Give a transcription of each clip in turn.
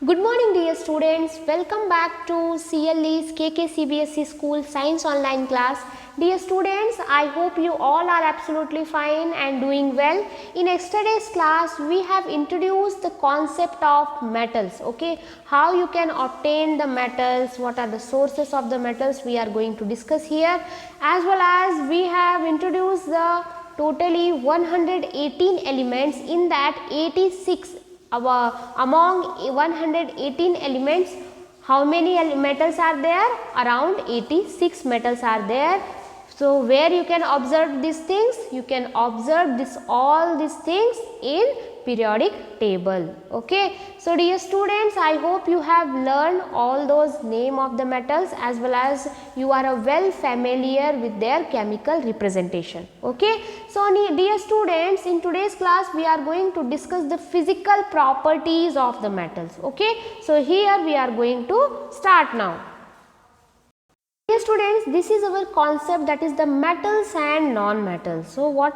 Good morning dear students, welcome back to CLE's KKCBSE School Science Online class. Dear students, I hope you all are absolutely fine and doing well. In yesterday's class, we have introduced the concept of metals, okay. How you can obtain the metals, what are the sources of the metals we are going to discuss here, as well as we have introduced the totally 118 elements. In that 86 among 118 elements, how many metals are there? Around 86 metals are there. So where you can observe these things? You can observe all these things in periodic table. Okay. So dear students, I hope you have learned all those name of the metals as well as you are well familiar with their chemical representation. Okay. So dear students, in today's class we are going to discuss the physical properties of the metals. Okay. So here we are going to start now. Dear students, this is our concept, that is the metals and non-metals. So what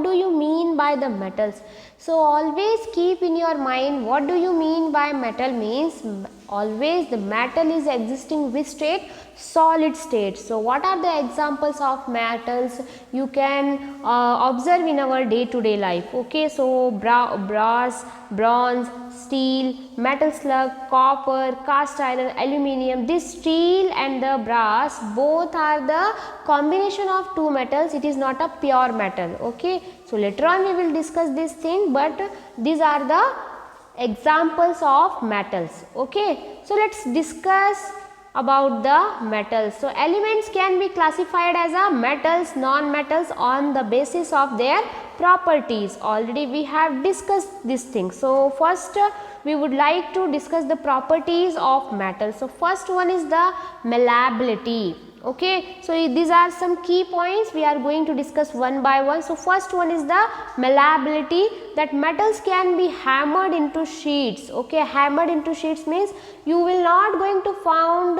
do you mean by the metals? So always keep in your mind, what do you mean by metal? Means always the metal is existing which state? Solid state. So what are the examples of metals you can observe in our day-to-day life? Okay, so brass, bronze, steel, metal slug, copper, cast iron, aluminium. This steel and the brass both are the combination of two metals. It is not a pure metal. Okay, so later on we will discuss this thing, but these are the examples of metals. Okay, so let's discuss about the metals. So elements can be classified as a metals, non-metals on the basis of their properties. Already we have discussed this thing. So first we would like to discuss the properties of metals. So first one is the malleability. Okay, so these are some key points we are going to discuss one by one. So first one is the malleability, that metals can be hammered into sheets. Okay, hammered into sheets means you will not going to found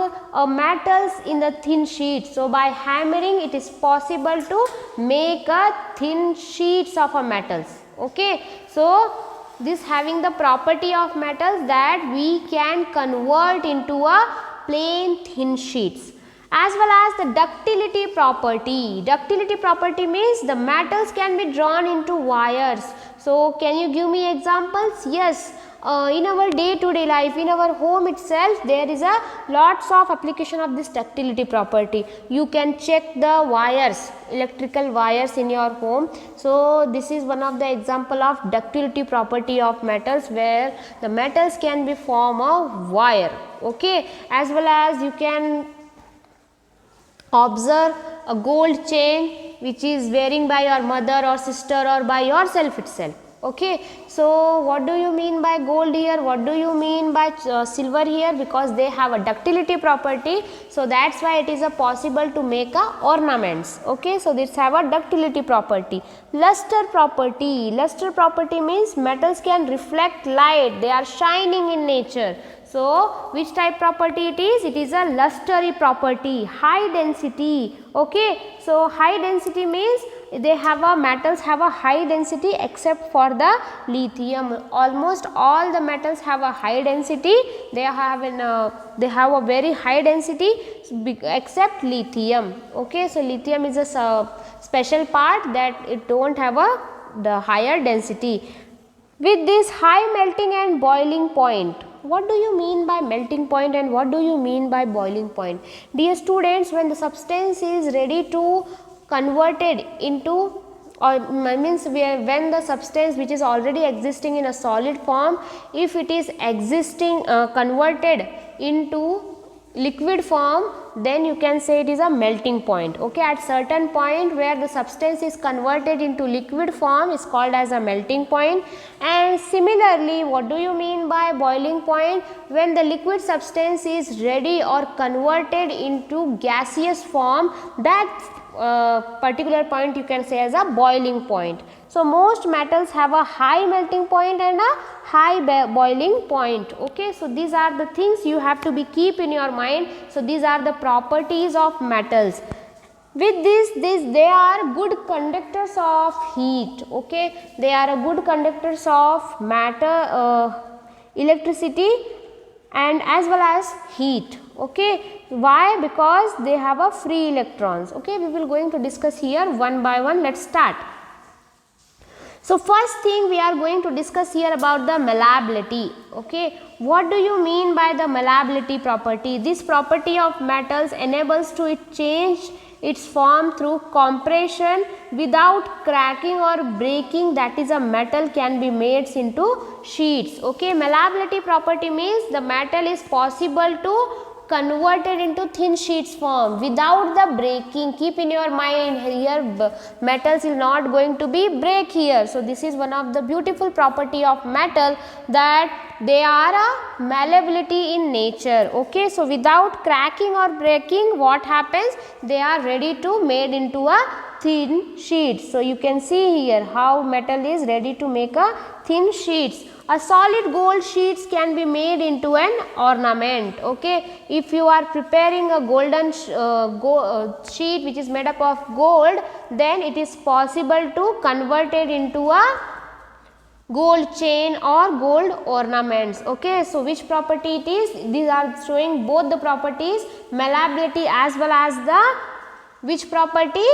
metals in the thin sheet. So by hammering it is possible to make a thin sheets of a metals. Okay, so this having the property of metals that we can convert into a plain thin sheets. As well as the ductility property. Ductility property means the metals can be drawn into wires. So can you give me examples? Yes, in our day-to-day life, in our home itself, there is a lots of application of this ductility property. You can check the wires, electrical wires in your home. So this is one of the example of ductility property of metals, where the metals can be form a wire. Okay, as well as you can observe a gold chain which is wearing by your mother or sister or by yourself itself. Okay, so what do you mean by gold here? What do you mean by silver here? Because they have a ductility property, so that's why it is a possible to make a ornaments. Okay, so this have a ductility property. Luster property. Luster property means metals can reflect light. They are shining in nature. So which type property it is? It is a lustery property, high density. Okay, so high density means they have a metals have a high density except for the lithium. Almost all the metals have a high density. They have a very high density except lithium. Okay, so lithium is a special part that it don't have the higher density. With this high melting and boiling point. What do you mean by melting point and what do you mean by boiling point? Dear students, when the substance is ready to converted into, or means when the substance which is already existing in a solid form, if it is existing converted into liquid form, then you can say it is a melting point. Okay, at certain point where the substance is converted into liquid form is called as a melting point. And similarly, what do you mean by boiling point? When the liquid substance is ready or converted into gaseous form, that particular point you can say as a boiling point. So most metals have a high melting point and a high boiling point. Okay, so these are the things you have to be keep in your mind. So these are the properties of metals. With this they are good conductors of heat. Okay, they are a good conductors of matter, electricity and as well as heat. Okay, why? Because they have a free electrons. Okay, we will going to discuss here one by one. Let's start. So first thing we are going to discuss here about the malleability. Okay, what do you mean by the malleability property? This property of metals enables to it change its form through compression without cracking or breaking. That is, a metal can be made into sheets. Okay, malleability property means the metal is possible to converted into thin sheets form without the breaking. Keep in your mind here, metals is not going to be break here. So this is one of the beautiful property of metal, that they are a malleability in nature. Okay, so without cracking or breaking, what happens? They are ready to made into a thin sheet. So you can see here how metal is ready to make a thin sheets. A solid gold sheets can be made into an ornament. Okay, if you are preparing a golden sheet which is made up of gold, then it is possible to convert it into a gold chain or gold ornaments. Okay, so which property it is? These are showing both the properties, malleability as well as the which property?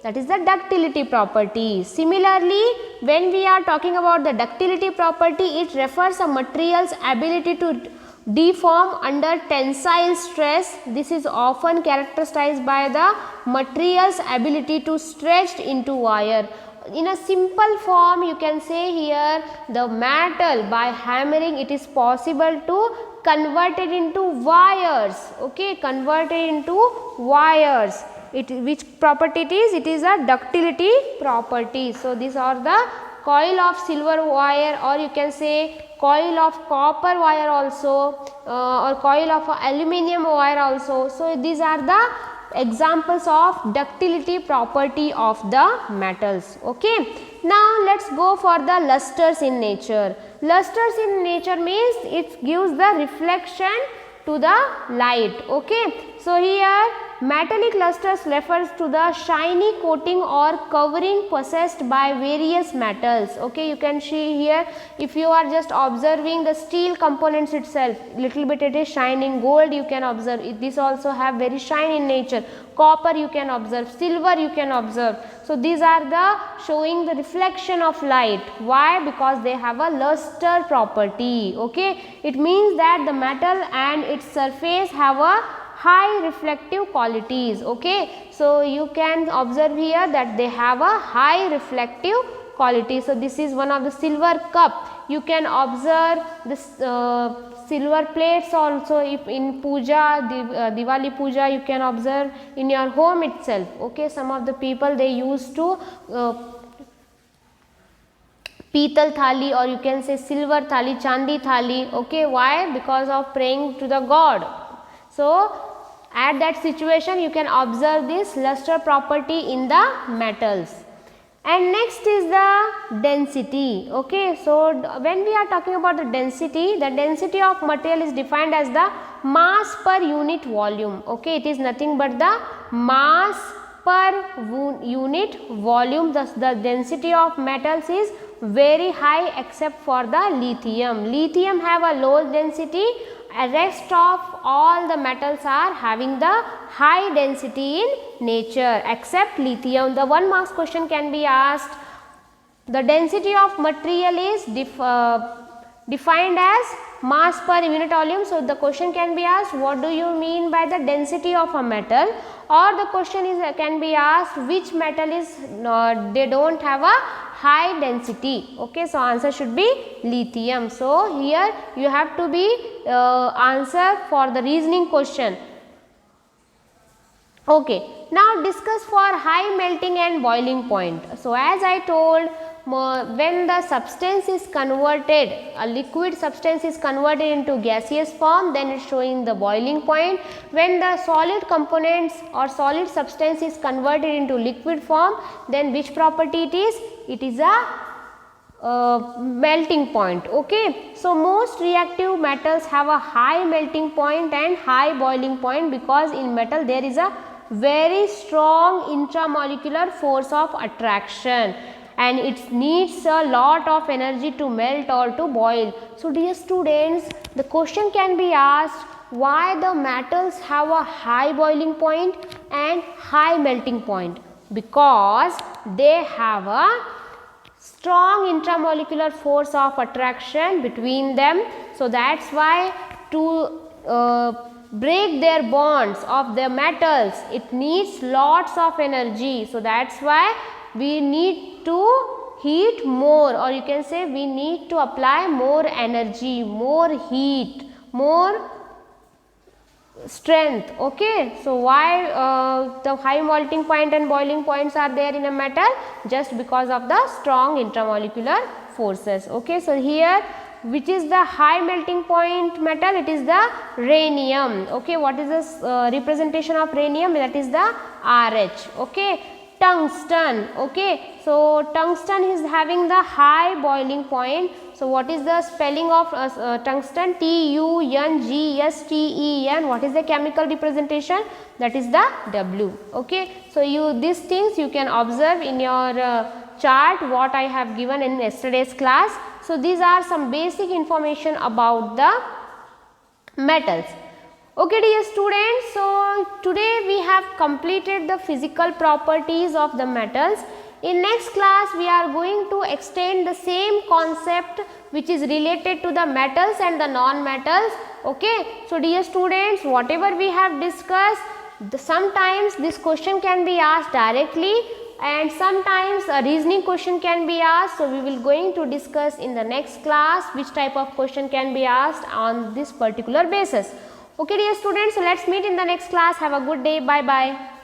That is the ductility property. Similarly, when we are talking about the ductility property, it refers a material's ability to deform under tensile stress. This is often characterized by the material's ability to stretch into wire. In a simple form, you can say here, the metal by hammering it is possible to convert it into wires. Okay, convert it into wires. Which property it is? It is a ductility property. So these are the coil of silver wire, or you can say coil of copper wire also, or coil of aluminum wire also. So these are the examples of ductility property of the metals. Okay, now let's go for the lusters in nature. Lusters in nature means it gives the reflection to the light. Okay, so here metallic lusters refers to the shiny coating or covering possessed by various metals. Okay, you can see here, if you are just observing the steel components itself, little bit it is shining. Gold you can observe, this also have very shine in nature. Copper you can observe, silver you can observe. So these are the showing the reflection of light. Why? Because they have a luster property. Okay, it means that the metal and its surface have a high reflective qualities. Okay, so you can observe here that they have a high reflective quality. So this is one of the silver cup. You can observe this silver plates also. If in puja, Diwali puja, you can observe in your home itself. Okay, some of the people they used to Pital thali, or you can say silver thali, chandi thali. Okay, why? Because of praying to the god. So at that situation you can observe this luster property in the metals. And next is the density. Okay, so when we are talking about the density of material is defined as the mass per unit volume. Okay, it is nothing but the mass per unit volume. Thus the density of metals is very high except for the lithium. Lithium have a low density. Rest of all the metals are having the high density in nature except lithium. The 1 marks question can be asked. The density of material is defined as mass per unit volume. So the question can be asked, what do you mean by the density of a metal? Or the question is can be asked, which metal is they don't have a high density. Okay, so answer should be lithium. So here you have to be answer for the reasoning question. Okay, now discuss for high melting and boiling point. So as I told, when the substance is converted, a liquid substance is converted into gaseous form, then it is showing the boiling point. When the solid components or solid substance is converted into liquid form, then which property it is? It is a melting point. Okay, so most reactive metals have a high melting point and high boiling point, because in metal there is a very strong intramolecular force of attraction. and it needs a lot of energy to melt or to boil. So dear students, the question can be asked, why the metals have a high boiling point and high melting point? Because they have a strong intramolecular force of attraction between them. So that's why to break their bonds of the metals, it needs lots of energy. So that's why we need to heat more, or you can say we need to apply more energy, more heat, more strength. Okay, so why the high melting point and boiling points are there in a metal? Just because of the strong intramolecular forces. Okay, so here, which is the high melting point metal? It is the rhenium. Okay, what is the representation of rhenium? That is the Rh. Okay, tungsten. Okay, so tungsten is having the high boiling point. So what is the spelling of tungsten? Tungsten. What is the chemical representation? That is the W. Okay, so these things you can observe in your chart what I have given in yesterday's class. So these are some basic information about the metals. Okay dear students, so today we have completed the physical properties of the metals. In next class we are going to extend the same concept which is related to the metals and the non-metals. Okay, so dear students, whatever we have discussed, sometimes this question can be asked directly and sometimes a reasoning question can be asked. So we will going to discuss in the next class which type of question can be asked on this particular basis. Okay dear students, so let's meet in the next class. Have a good day. Bye bye.